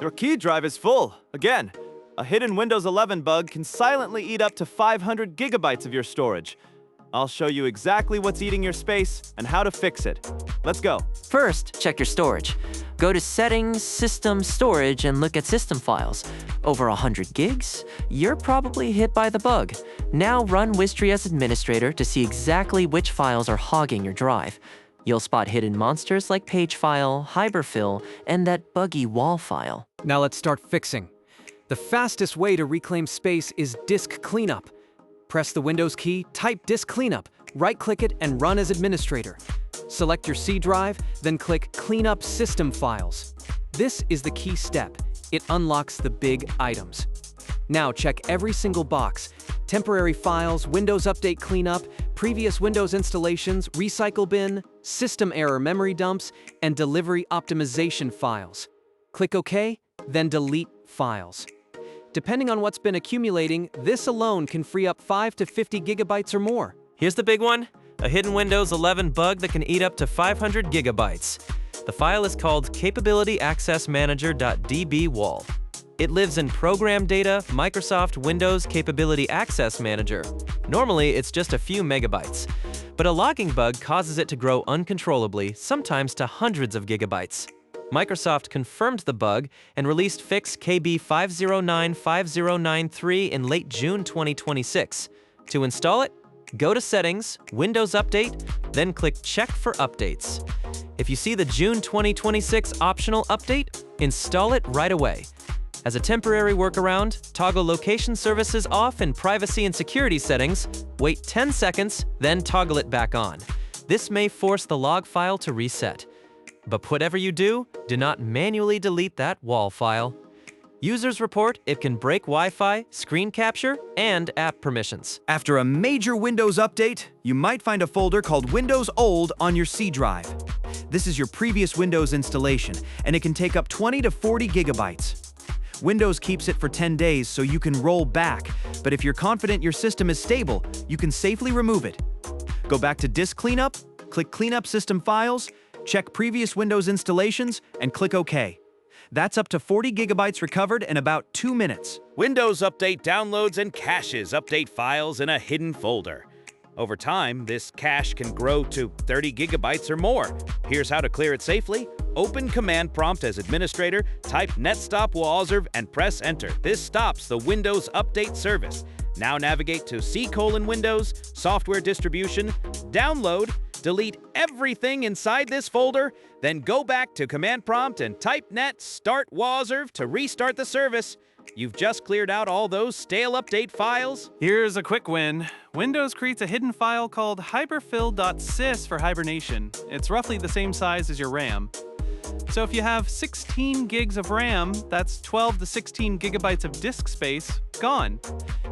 Your key drive is full. Again, a hidden Windows 11 bug can silently eat up to 500 gigabytes of your storage. I'll show you exactly what's eating your space and how to fix it. Let's go. First, check your storage. Go to Settings, System, Storage, and look at system files. Over 100 gigs? You're probably hit by the bug. Now run WINXS as administrator to see exactly which files are hogging your drive. You'll spot hidden monsters like page file, hyberfill, and that buggy wall file. Now let's start fixing. The fastest way to reclaim space is disk cleanup. Press the Windows key, type disk cleanup, right-click it, and run as administrator. Select your C drive, then click Cleanup System Files. This is the key step. It unlocks the big items. Now check every single box: temporary files, Windows Update cleanup, previous Windows installations, recycle bin, system error memory dumps, and delivery optimization files. Click OK, then delete files. Depending on what's been accumulating, this alone can free up 5 to 50 gigabytes or more. Here's the big one, a hidden Windows 11 bug that can eat up to 500 gigabytes. The file is called Capability Access Manager.db-wall. It lives in Program Data, Microsoft Windows Capability Access Manager. Normally, it's just a few megabytes, but a logging bug causes it to grow uncontrollably, sometimes to hundreds of gigabytes. Microsoft confirmed the bug and released fix KB5095093 in late June 2026. To install it, go to Settings, Windows Update, then click Check for Updates. If you see the June 2026 optional update, install it right away. As a temporary workaround, toggle location services off in privacy and security settings, wait 10 seconds, then toggle it back on. This may force the log file to reset. But whatever you do not manually delete that wall file. Users report it can break Wi-Fi, screen capture, and app permissions. After a major Windows update, you might find a folder called WINDOWS.OLD on your C drive. This is your previous Windows installation, and it can take up 20 to 40 gigabytes. Windows keeps it for 10 days so you can roll back, but if you're confident your system is stable, you can safely remove it. Go back to Disk Cleanup, click Cleanup System Files, check previous Windows installations, and click OK. That's up to 40 gigabytes recovered in about 2 minutes. Windows Update downloads and caches update files in a hidden folder. Over time, this cache can grow to 30 gigabytes or more. Here's how to clear it safely. Open Command Prompt as administrator, type netstop-wozrv and press Enter. This stops the Windows Update service. Now navigate to C:\Windows, Software Distribution, Download, delete everything inside this folder, then go back to Command Prompt and type net start wozrv to restart the service. You've just cleared out all those stale update files. Here's a quick win. Windows creates a hidden file called hyberfill.sys for hibernation. It's roughly the same size as your RAM. So if you have 16 gigs of RAM, that's 12 to 16 gigabytes of disk space gone.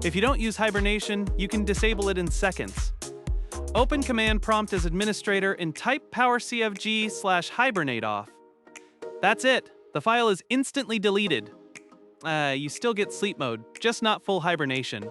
If you don't use hibernation, you can disable it in seconds. Open Command Prompt as administrator and type powercfg/hibernate off. That's it. The file is instantly deleted. You still get sleep mode, just not full hibernation.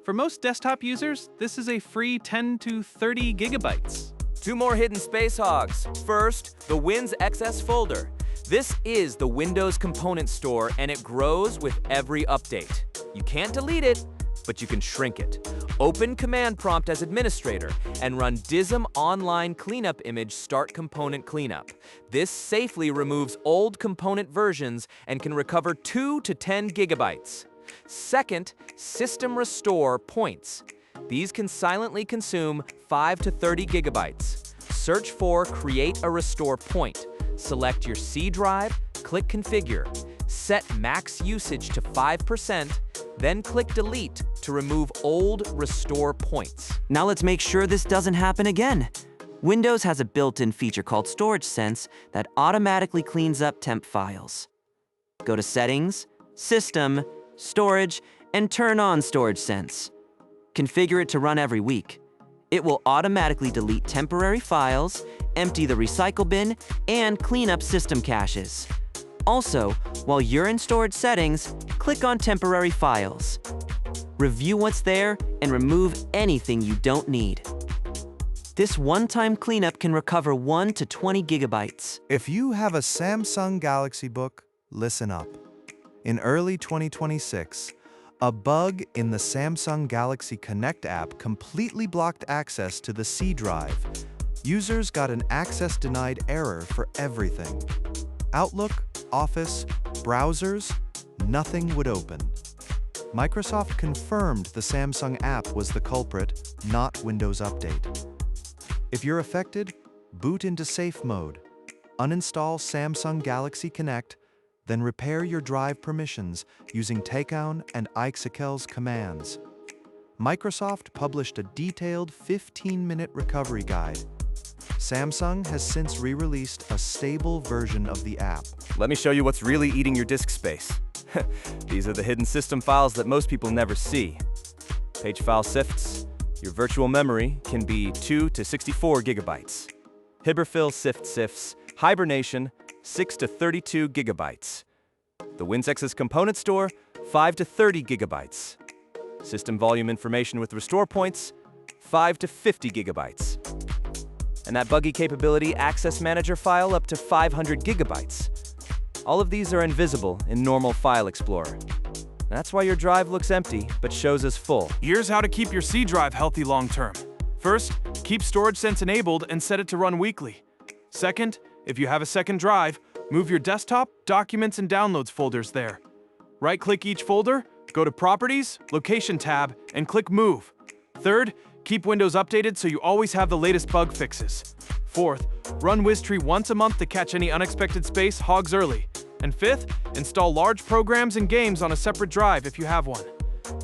For most desktop users, this is a free 10 to 30 gigabytes. 2 more hidden space hogs. First, the WINXS folder. This is the Windows component store, and it grows with every update. You can't delete it, but you can shrink it. Open Command Prompt as administrator and run dism online cleanup image start component cleanup. This safely removes old component versions and can recover 2 to 10 gigabytes. Second, system restore points. These can silently consume 5 to 30 gigabytes. Search for Create a Restore Point. Select your C drive, click Configure. Set max usage to 5%, then click Delete to remove old restore points. Now let's make sure this doesn't happen again. Windows has a built-in feature called Storage Sense that automatically cleans up temp files. Go to Settings, System, Storage, and turn on Storage Sense. Configure it to run every week. It will automatically delete temporary files, empty the recycle bin, and clean up system caches. Also, while you're in Storage Settings, click on Temporary Files. Review what's there and remove anything you don't need. This one-time cleanup can recover 1 to 20 gigabytes. If you have a Samsung Galaxy Book, Listen up. In early 2026, a bug in the Samsung Galaxy Connect app completely blocked access to the C drive. Users got an access denied error for everything. Outlook, Office, browsers, nothing would open. Microsoft confirmed the Samsung app was the culprit, not Windows Update. If you're affected, boot into safe mode. Uninstall Samsung Galaxy Connect, then repair your drive permissions using takedown and ixekel's commands. Microsoft published a detailed 15-minute recovery guide. Samsung has since re-released a stable version of the app. Let me show you what's really eating your disk space. These are the hidden system files that most people never see. Page file sifts. Your virtual memory can be 2 to 64 gigabytes. Hiberfill sifts, hibernation, 6 to 32 gigabytes. The WINXS component store, 5 to 30 gigabytes. System volume information with restore points, 5 to 50 gigabytes. And that buggy capability access manager file up to 500 gigabytes. All of these are invisible in normal File Explorer. That's why your drive looks empty, but shows as full. Here's how to keep your C drive healthy long-term. First, keep Storage Sense enabled and set it to run weekly. Second, if you have a second drive, move your desktop, documents, and downloads folders there. Right-click each folder, go to Properties, Location tab, and click Move. Third, keep Windows updated so you always have the latest bug fixes. Fourth, run WizTree once a month to catch any unexpected space hogs early. And fifth, install large programs and games on a separate drive if you have one.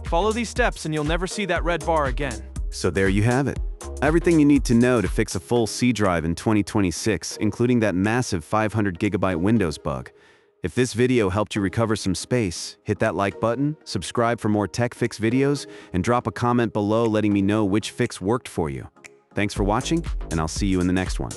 Follow these steps and you'll never see that red bar again. So there you have it. Everything you need to know to fix a full C drive in 2026, including that massive 500 gigabyte Windows bug. If this video helped you recover some space, hit that like button, subscribe for more tech fix videos, and drop a comment below letting me know which fix worked for you. Thanks for watching, and I'll see you in the next one.